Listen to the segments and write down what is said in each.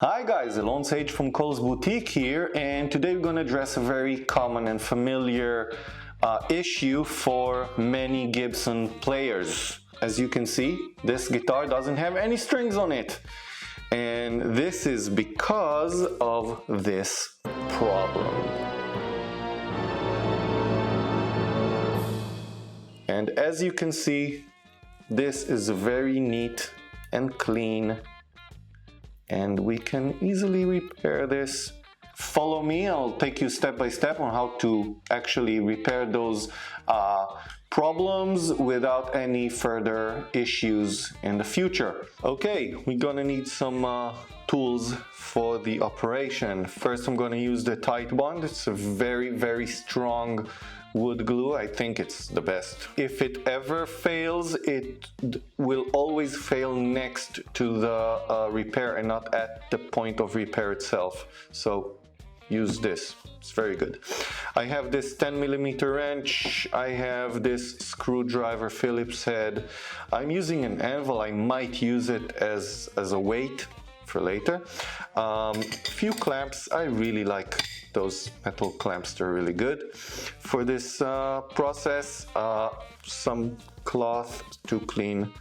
Hi guys, Alon Sage from Coils Boutique here, and today we're going to address a very common and familiar issue for many Gibson players. As you can see, this guitar doesn't have any strings on it, and this is because of this problem. And as you can see, this is very neat and clean, and we can easily repair this. Follow me, I'll take you step by step on how to actually repair those problems without any further issues in the future. Okay, we're gonna need some tools for the operation. First, I'm gonna use the tight bond. It's a very strong wood glue. I think it's the best. If it ever fails, it will always fail next to the repair and not at the point of repair itself. So use this, it's very good. I have this 10mm wrench, I have this screwdriver Phillips head. I'm using an anvil. I might use it as a weight for later. Few clamps. I really like those metal clamps, they're really good. For this process, some cloth to clean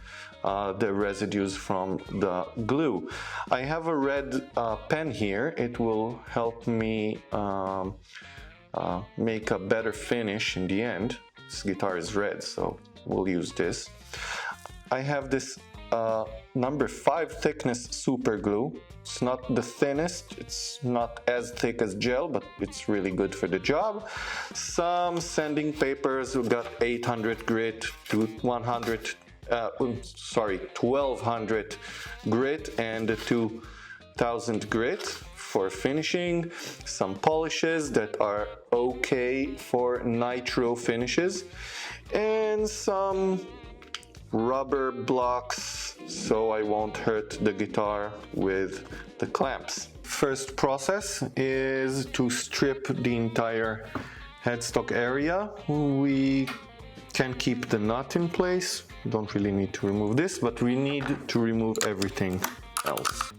the residues from the glue. I have a red pen here. It will help me make a better finish in the end. This guitar is red, so we'll use this. I have this number 5 thickness super glue. It's not the thinnest, it's not as thick as gel, but it's really good for the job. Some sanding papers. We've got 800 grit to 1200 grit and 2000 grit for finishing. Some polishes that are okay for nitro finishes, and some rubber blocks so I won't hurt the guitar with the clamps. First process is to strip the entire headstock area. We can keep the nut in place. Don't really need to remove this, but we need to remove everything else.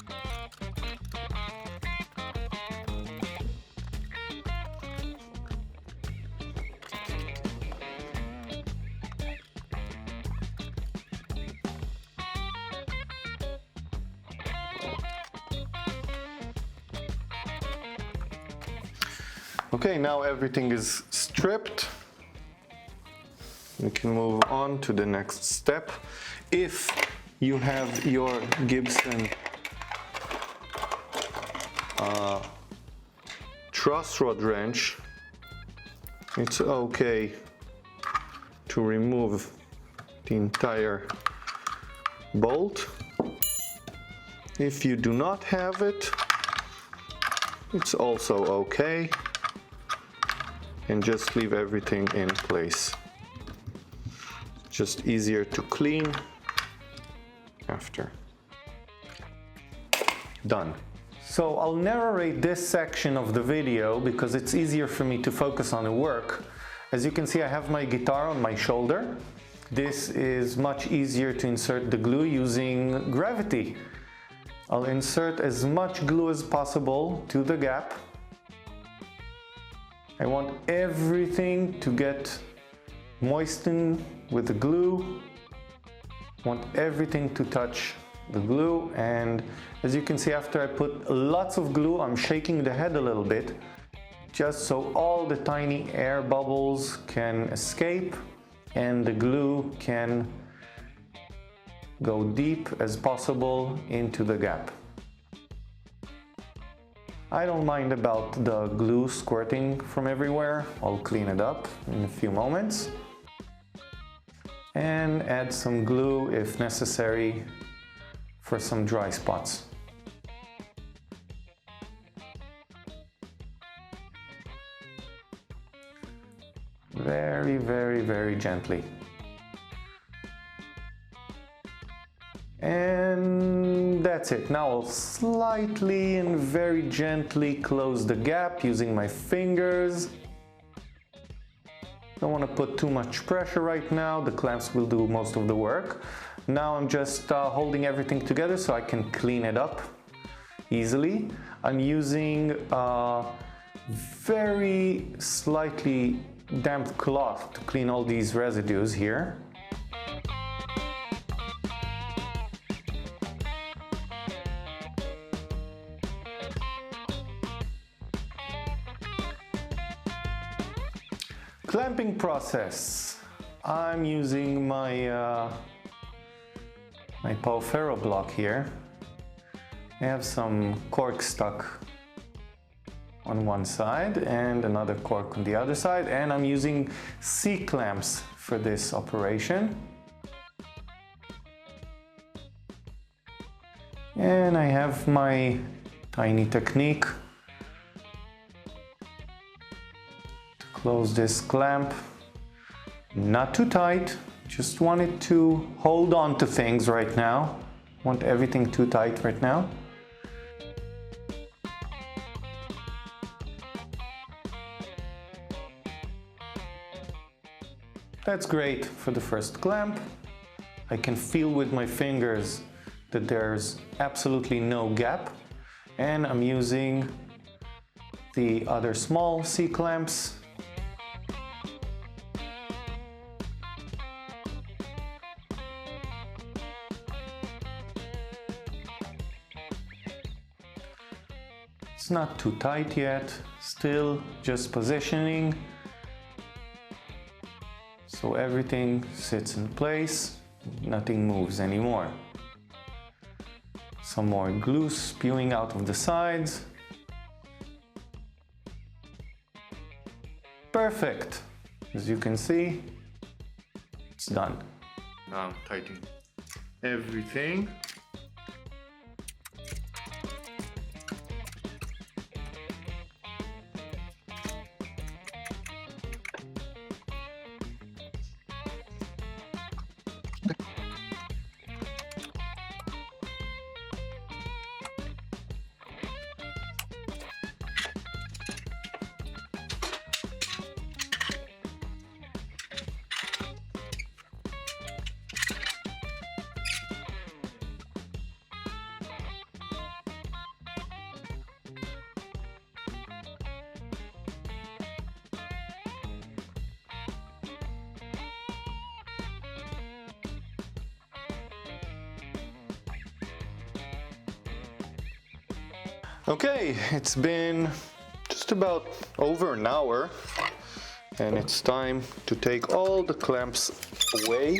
Okay, now everything is stripped. We can move on to the next step. If you have your Gibson truss rod wrench, it's okay to remove the entire bolt. If you do not have it, it's also okay. And just leave everything in place. Just easier to clean after. Done. So I'll narrate this section of the video because it's easier for me to focus on the work. As you can see, I have my guitar on my shoulder. This is much easier to insert the glue using gravity. I'll insert as much glue as possible to the gap. I want everything to get moistened with the glue. I want everything to touch the glue, and as you can see, after I put lots of glue, I'm shaking the head a little bit just so all the tiny air bubbles can escape and the glue can go deep as possible into the gap. I don't mind about the glue squirting from everywhere. I'll clean it up in a few moments and add some glue if necessary for some dry spots. Very gently. And that's it. Now I'll slightly and very gently close the gap using my fingers. Don't want to put too much pressure right now. The clamps will do most of the work. Now I'm just holding everything together so I can clean it up easily. I'm using a very slightly damp cloth to clean all these residues here. Clamping process. I'm using my my Pau Ferro block here. I have some cork stuck on one side and another cork on the other side, and I'm using C-clamps for this operation. And I have my tiny technique to close this clamp. Not too tight, just want it to hold on to things right now. Want everything too tight right now. That's great for the first clamp. I can feel with my fingers that there's absolutely no gap, and I'm using the other small C-clamps. It's not too tight yet, still just positioning so everything sits in place, nothing moves anymore. Some more glue spewing out of the sides. Perfect! As you can see, it's done. Now I'm tightening everything. Okay, it's been just about over an hour, and it's time to take all the clamps away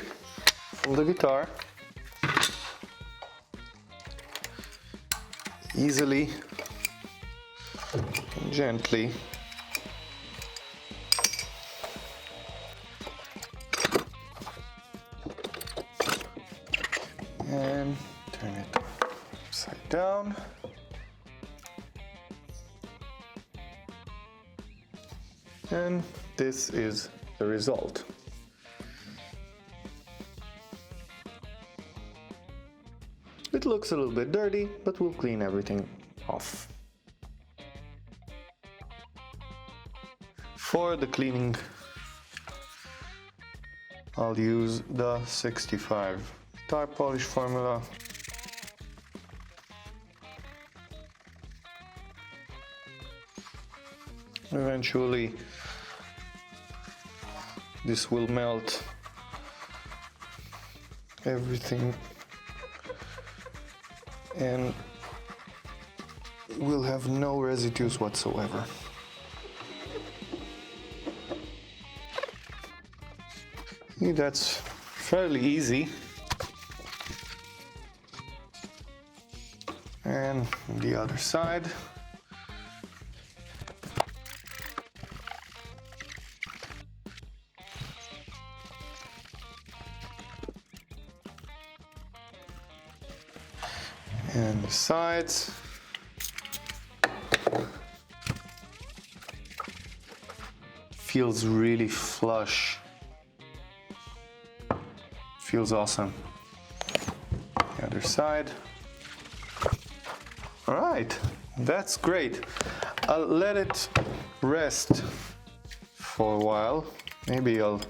from the guitar. Easily and gently. And turn it upside down. And this is the result. It looks a little bit dirty, but we'll clean everything off. For the cleaning, I'll use the 65 guitar polish formula. Eventually, this will melt everything and we'll have no residues whatsoever. That's fairly easy. And on the other side. And the sides. Feels really flush. Feels awesome. The other side. All right, that's great. I'll let it rest for a while. Maybe I'll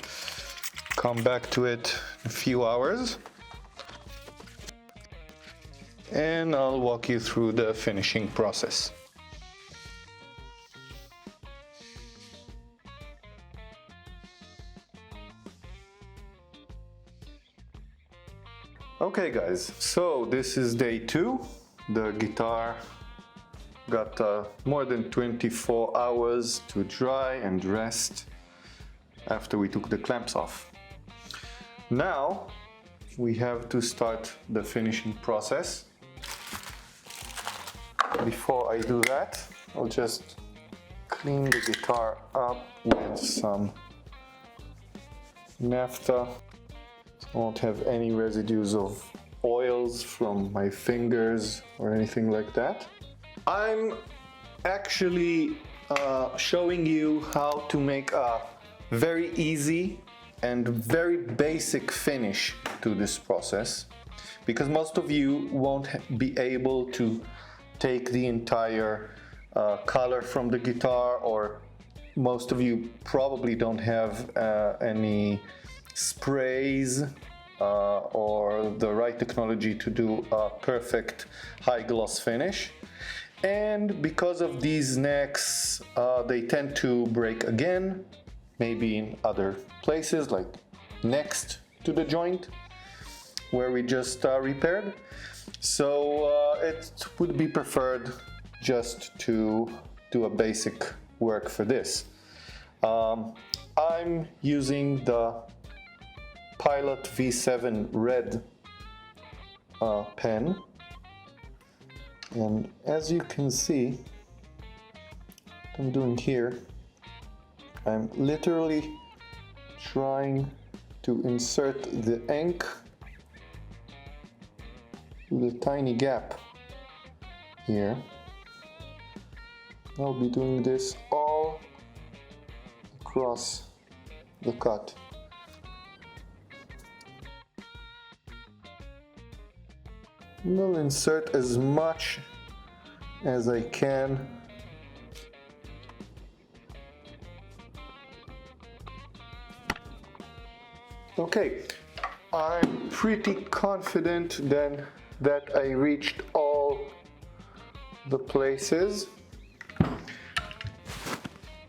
come back to it in a few hours. and I'll walk you through the finishing process. Okay guys, so this is day 2. The guitar got more than 24 hours to dry and rest after we took the clamps off. Now we have to start the finishing process. Before I do that, I'll just clean the guitar up with some naphtha. I won't have any residues of oils from my fingers or anything like that. I'm actually showing you how to make a very easy and very basic finish to this process, because most of you won't be able to take the entire color from the guitar, or most of you probably don't have any sprays or the right technology to do a perfect high gloss finish. And because of these necks, they tend to break again, maybe in other places like next to the joint where we just repaired. So it would be preferred just to do a basic work for this. I'm using the Pilot V7 red pen, and as you can see, what I'm doing here, I'm literally trying to insert the ink through the tiny gap here. I'll be doing this all across the cut. I'll insert as much as I can. Okay, I'm pretty confident then that I reached all the places.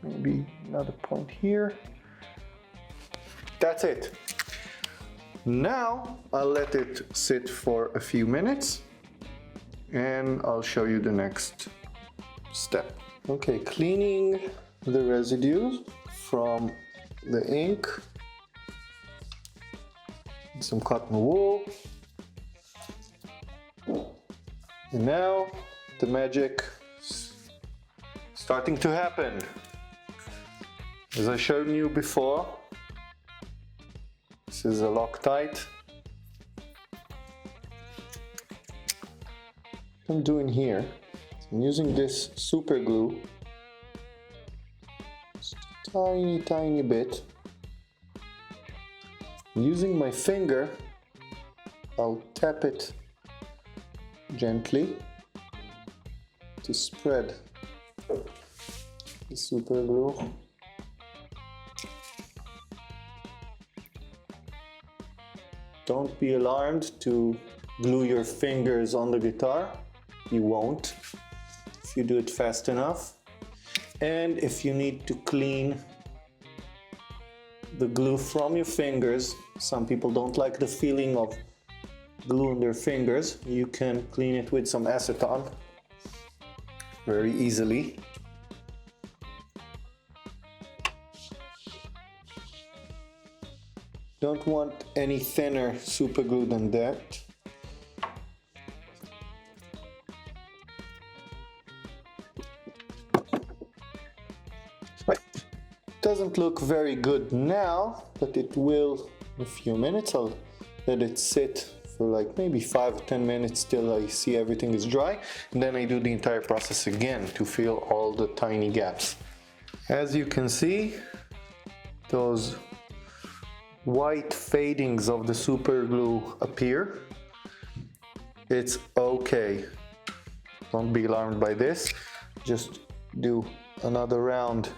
Maybe another point here. That's it. Now I'll let it sit for a few minutes and I'll show you the next step. Okay, cleaning the residues from the ink, some cotton wool, and now the magic is starting to happen. As I showed you before, this is a Loctite. What I'm doing here, I'm using this super glue, just a tiny bit. Using my finger, I'll tap it gently to spread the super glue. Don't be alarmed to glue your fingers on the guitar. You won't if you do it fast enough. And if you need to clean the glue from your fingers, some people don't like the feeling of glue on their fingers, you can clean it with some acetone very easily. Don't want any thinner super glue than that. Doesn't look very good now, but it will in a few minutes. I'll let it sit for like maybe 5 or 10 minutes till I see everything is dry, and then I do the entire process again to fill all the tiny gaps. As you can see, those white fadings of the super glue appear. It's okay. Don't be alarmed by this. Just do another round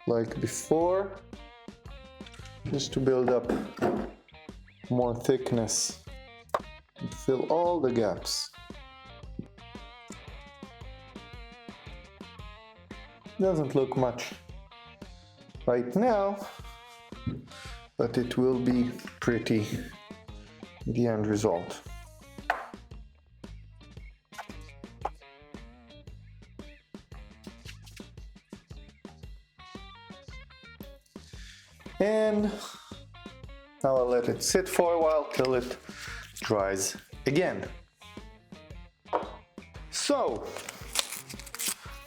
like before, just to build up more thickness and fill all the gaps. Doesn't look much right now, but it will be pretty the end result. And now I'll let it sit for a while till it dries again. So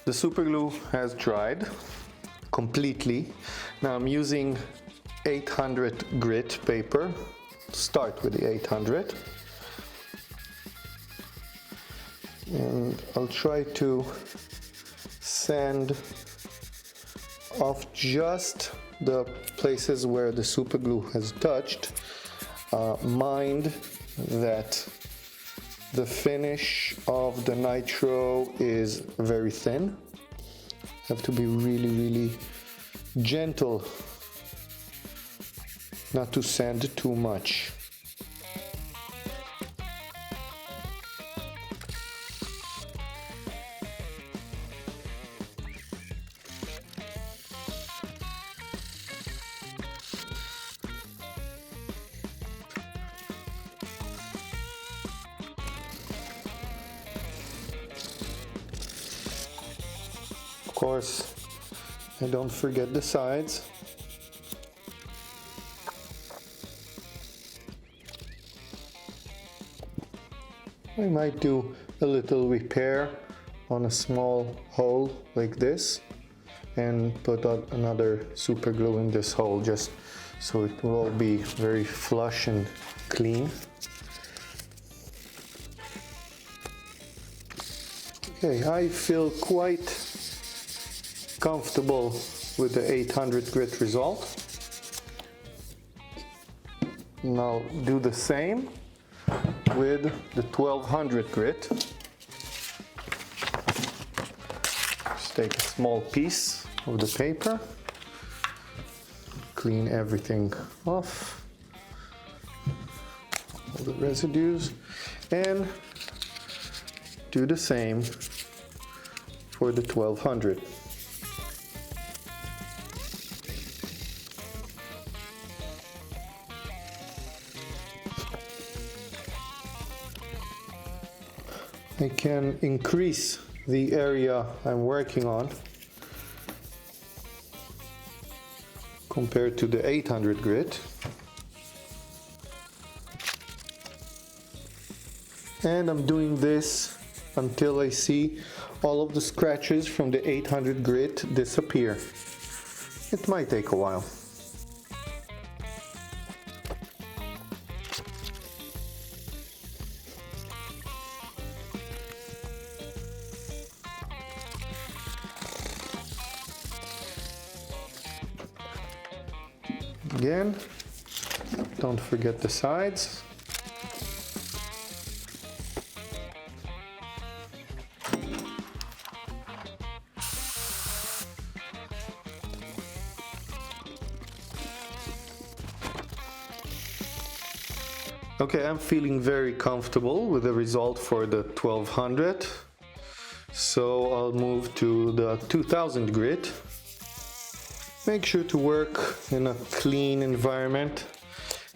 the super glue has dried completely. Now I'm using 800 grit paper. Start with the 800. And I'll try to sand off just the places where the super glue has touched. Mind that the finish of the nitro is very thin. Have to be really gentle not to sand too much. Of course, and don't forget the sides. I might do a little repair on a small hole like this and put on another super glue in this hole just so it will all be very flush and clean. Okay, I feel quite comfortable with the 800 grit result. Now do the same with the 1200 grit. Just take a small piece of the paper, clean everything off, all the residues, and do the same for the 1200. I can increase the area I'm working on compared to the 800 grit. And I'm doing this until I see all of the scratches from the 800 grit disappear. It might take a while. Again, don't forget the sides. Okay, I'm feeling very comfortable with the result for the 1200. So I'll move to the 2000 grit. Make sure to work in a clean environment.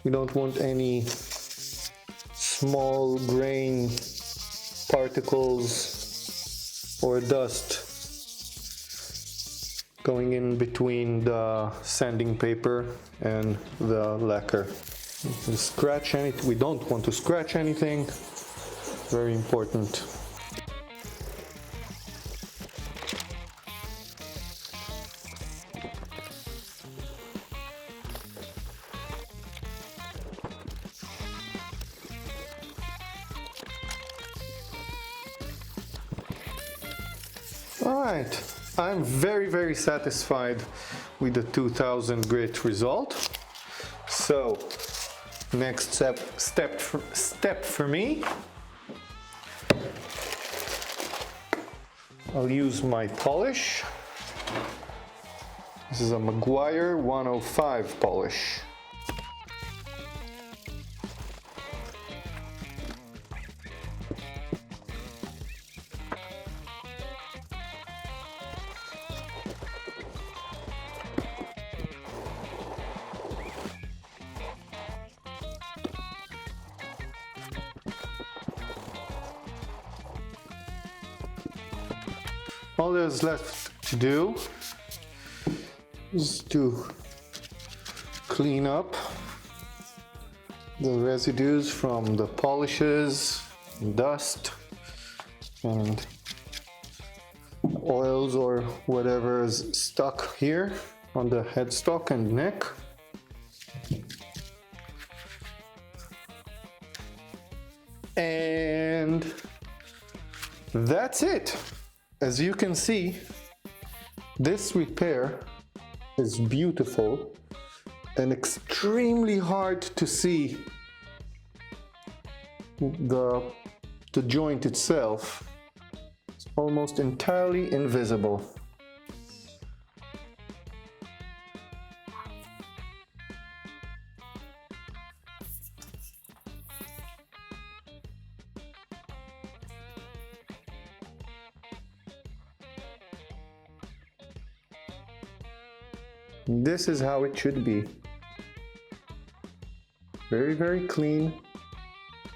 We don't want any small grain particles or dust going in between the sanding paper and the lacquer. Scratch anything. We don't want to scratch anything. Very important. Alright, I'm very satisfied with the 2000 grit result. So, next step for me, I'll use my polish. This is a Maguire 105 polish. all there's left to do is to clean up the residues from the polishes, dust, and oils or whatever is stuck here on the headstock and neck. And that's it. As you can see, this repair is beautiful and extremely hard to see the joint itself. It's almost entirely invisible. This is how it should be. Very, very clean,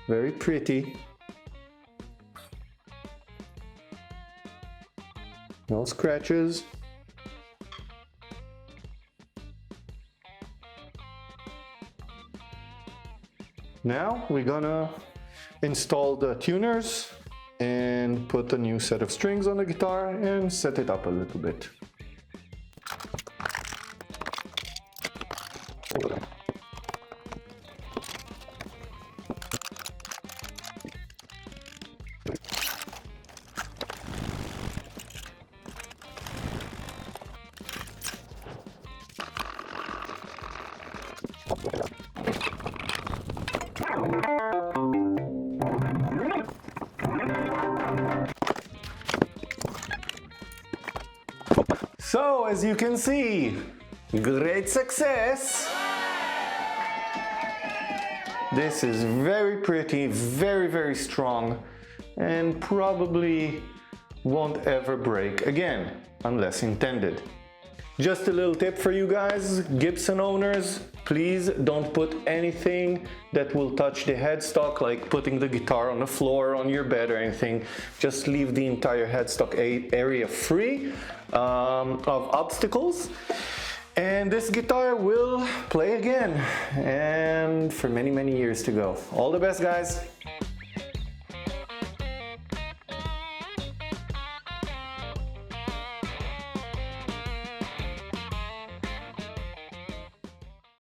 very pretty. No scratches. Now we're gonna install the tuners and put a new set of strings on the guitar and set it up a little bit. So, as you can see, great success! This is very pretty, very, very strong, and probably won't ever break again, unless intended. Just a little tip for you guys, Gibson owners, please don't put anything that will touch the headstock, like putting the guitar on the floor, on your bed or anything. Just leave the entire headstock area free of obstacles. And this guitar will play again, and for many, many years to go. All the best, guys.